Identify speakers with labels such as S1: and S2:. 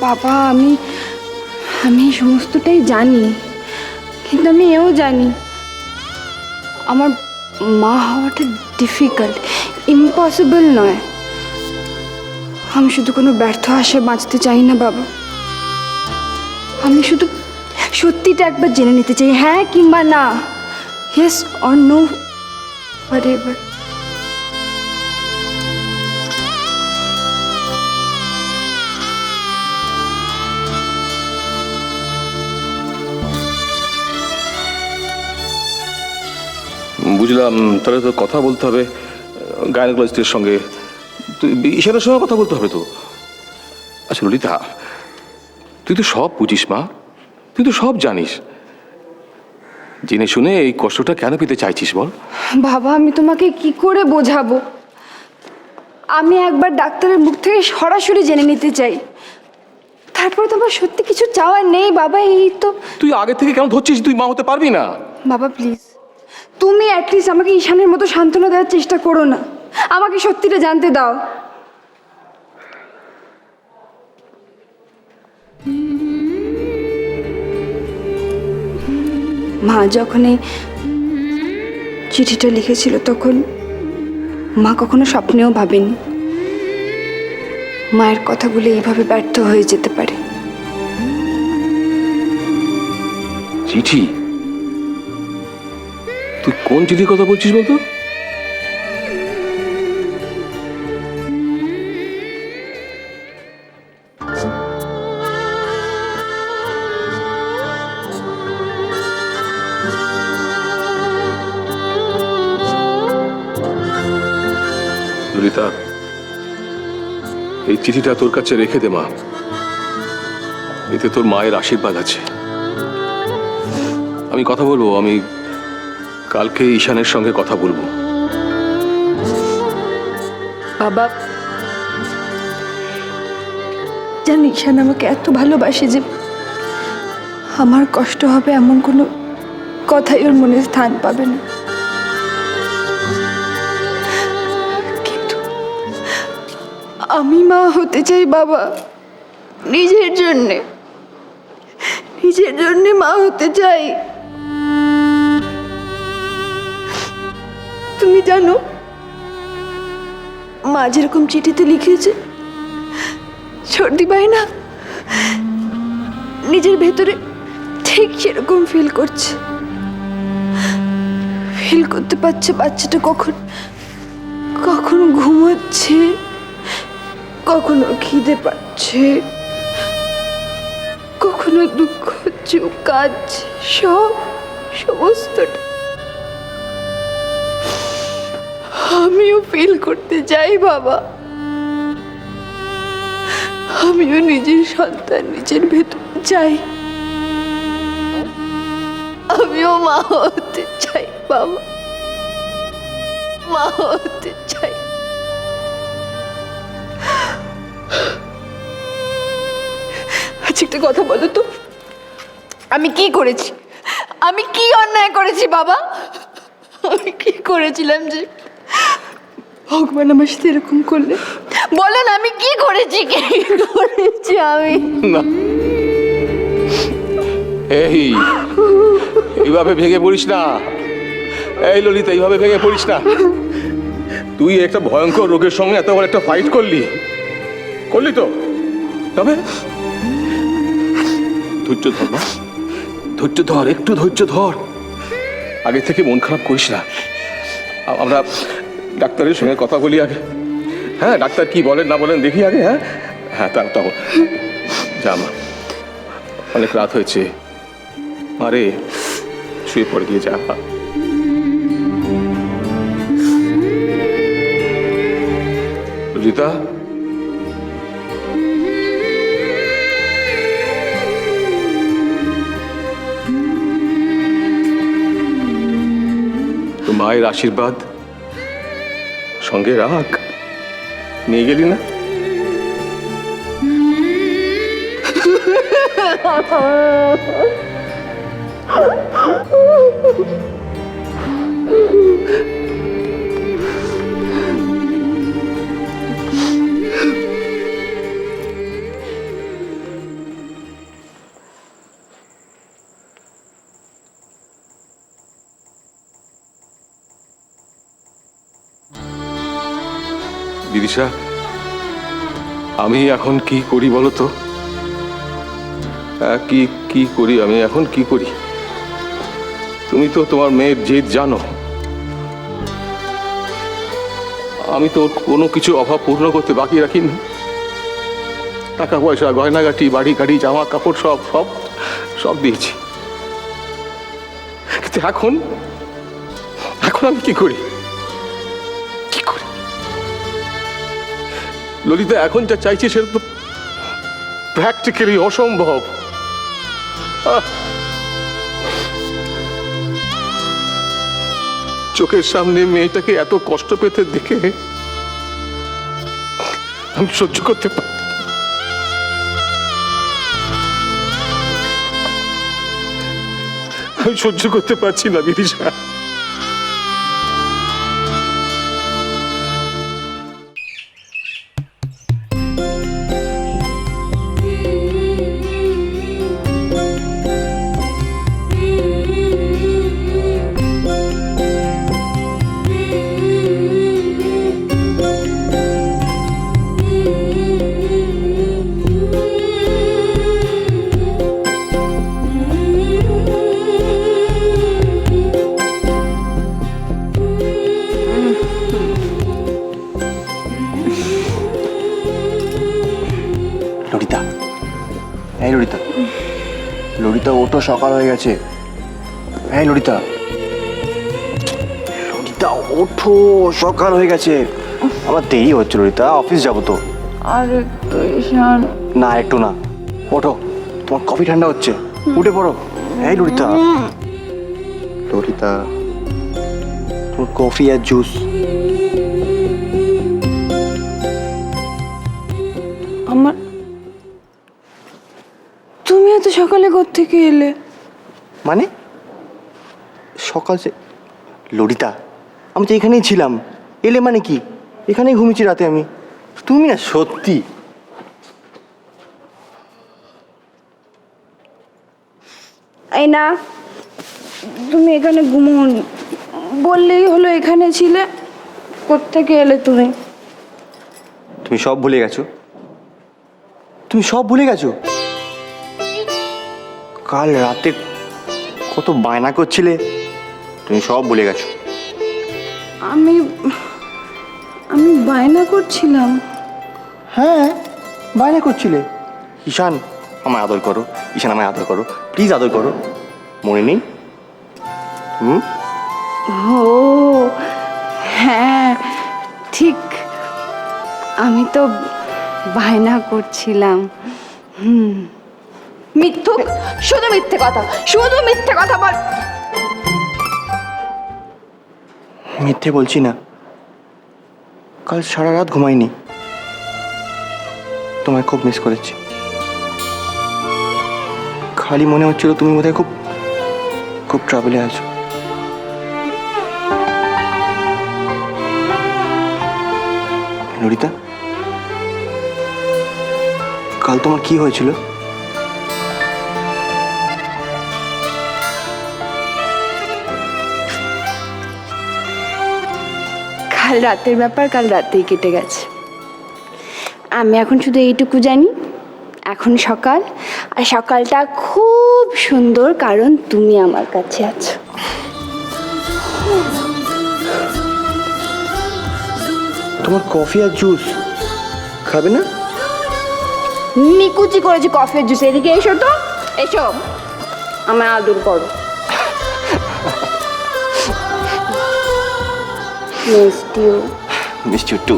S1: বাবা, আমি আমি সমস্তটাই জানি, কিন্তু আমি এও জানি আমার মা হওয়াটা ডিফিকাল্ট, ইম্পসিবল নয়। আমি শুধু কোনো ব্যর্থ আশায় বাঁচতে চাই না বাবা। আমি শুধু সত্যিটা একবার জেনে নিতে চাই, হ্যাঁ কিংবা না, ইয়েস অর নো, হোয়াটএভার।
S2: বুঝলাম, তাহলে তো কথা বলতে হবে গাইনোকোলজিস্টের সঙ্গে, ইশারার সঙ্গে কথা বলতে হবে তো। আচ্ছা ললিতা, তুই তো সব বুঝিস মা, তুই তো সব জানিস, জেনে শুনে এই কষ্টটা কেন পেতে চাইছিস বল?
S1: বাবা, আমি তোমাকে কি করে বোঝাবো? আমি একবার ডাক্তারের মুখ থেকে সরাসরি জেনে নিতে চাই। তারপরে তোমার সত্যি কিছু চাওয়ার নেই বাবা, এই তো।
S2: তুই আগে থেকে কেন ধরছিস তুই মা হতে পারবি না?
S1: বাবা প্লিজ, তুমি অ্যাটলিস্ট আমাকে ঈশানের মতো সান্ত্বনা দেওয়ার চেষ্টা করো না, আমাকে সত্যিটা জানতে দাও। মা যখন এই চিঠিটা লিখেছিল তখন মা কখনো স্বপ্নেও ভাবেনি মায়ের কথাগুলো এইভাবে ব্যর্থ হয়ে যেতে পারে।
S2: চিঠি? তুই কোন চিঠির কথা বলছিস বলতো? ললিতা, এই চিঠিটা তোর কাছে রেখে দে মা, এতে তোর মায়ের আশীর্বাদ আছে। আমি কথা বলবো, আমি কালকে ঈশানের সঙ্গে কথা বলবো।
S1: বাবা জান, ঈশান আমাকে এত ভালোবাসে যে আমার কষ্ট হবে এমন কোনো কথাই ওর মনে স্থান পাবে না। কিন্তু আমি মা হতে চাই বাবা, নিজের জন্যে, নিজের জন্যে মা হতে চাই। তুমি জানো মা যেরকম চিঠিতে লিখেছে, সর্দি পাই না নিজের ভেতরে ঠিক সেরকম ফিল করছে, ফিল করতে পারছে বাচ্চাটা কখন কখন ঘুমোচ্ছে, কখনো খিদে পাচ্ছে, কখনো দুঃখ হচ্ছে, কাজ সমস্তটা আমিও ফিল করতে চাই বাবা। আমিও নিজের সন্তান নিজের ভেতর চাই, আমিও মা হতে চাই বাবা, মা হতে চাই। আচ্ছা একটা কথা বলো তো, আমি কি করেছি? আমি কি অন্যায় করেছি বাবা? আমি কি করেছিলাম যে ভগবান আমার সাথে এরকম করলে? বলো না, আমি কি করেছি? কি করেছি আমি?
S2: না, এইভাবে ভেঙে পড়িস না। এই ললিতা, এইভাবে ভেঙে পড়িস না। তুই একটা ভয়ঙ্কর রোগের সঙ্গে এত বড় একটা ফাইট করলি তো, তবে ধৈর্য ধর মা, ধৈর্য ধর, একটু ধৈর্য ধর। আগে থেকে মন খারাপ করিস না, আমরা ডাক্তারের সঙ্গে কথা বলি আগে। হ্যাঁ, ডাক্তার কি বলেন না বলেন দেখি আগে। হ্যাঁ হ্যাঁ, তখন যা মা, অনেক রাত হয়েছে, আরে শুয়ে পড়ে গিয়ে যা। রীতা, তো মায়ের আশীর্বাদ সঙ্গে রাখ, নিয়ে গেলি না? বিদিশা, আমি এখন কি করি বলো তো? কি করি আমি এখন, কি করি? তুমি তো তোমার মেয়ের জেদ জানো। আমি তো কোনো কিছু অভাব পূর্ণ করতে বাকি রাখিনি। টাকা পয়সা, গয়নাগাটি, বাড়ি গাড়ি, জামা কাপড় সব সব সব দিয়েছি। কিন্তু এখন এখন আমি কি করি? কি করি? ললিতা এখন যা চাইছে সেটা তো প্র্যাকটিক্যালি অসম্ভব। চোখের সামনে মেয়েটাকে এত কষ্ট পেতে দেখে আমি সহ্য করতে পারি। আমি সহ্য করতে পারছি না বিদিশা।
S3: ললিতা, এই ললিতা, ললিতা ওঠো, সকাল হয়ে গেছে। এই ললিতা, ললিতা ওঠো, সকাল হয়ে গেছে। আমার দেরি হচ্ছে ললিতা, অফিস যাবো তো।
S1: আর একটু ঈশান।
S3: না একটু না, ওঠো, তোমার কফি ঠান্ডা হচ্ছে, উঠে পড়ো। এই ললিতা, ললিতা, তোমার কফি আর জুস।
S1: আমার, তুমি এত সকালে কোত্থেকে এলে?
S3: মানে সকাল সে, ললিতা আমি তো এখানেই ছিলাম। এলে মানে কি? এখানেই ঘুমিয়েছি রাতে আমি। তুমি না সত্যি।
S1: এই না, তুমি এখানে ঘুমোন বললেই হলো, এখানে ছিলে। কোত্থেকে এলে তুমি?
S3: তুমি সব ভুলে গেছো, তুমি সব ভুলে গেছো। কাল রাতে কত বায়না করছিলে, তুমি সব ভুলে গেছো।
S1: আমি আমি বায়না করছিলাম?
S3: হ্যাঁ, বায়না করছিলে। ঈশান আমায় আদর করো, ঈশান আমায় আদর করো, প্লিজ আদর করো। মনে নেই?
S1: ও হ্যাঁ, ঠিক, আমি তো বায়না করছিলাম। মিথ্যুক, শুধু মিথ্যে কথা, শুধু মিথ্যে কথা বল।
S3: মিথ্যে বলছি না, কাল সারা রাত ঘুমাইনি, তোমায় খুব মিস করেছি। খালি মনে হচ্ছিল তুমি বোধহয় খুব খুব ট্রাভেলে আছো। ললিতা, কাল তোমার কি হয়েছিল?
S1: কাল রাতের ব্যাপার কাল রাতেই কেটে গেছে। আমি এখন শুধু এইটুকু জানি, এখন সকাল, আর সকালটা খুব সুন্দর, কারণ তুমি আমার কাছে আছো।
S3: তোমার কফি আর জুস খাবে না?
S1: নিকুচি করেছি কফির জুস। এদিকে এসো তো, এসো, আমায় আদর করো। Miss you.
S3: Miss you two.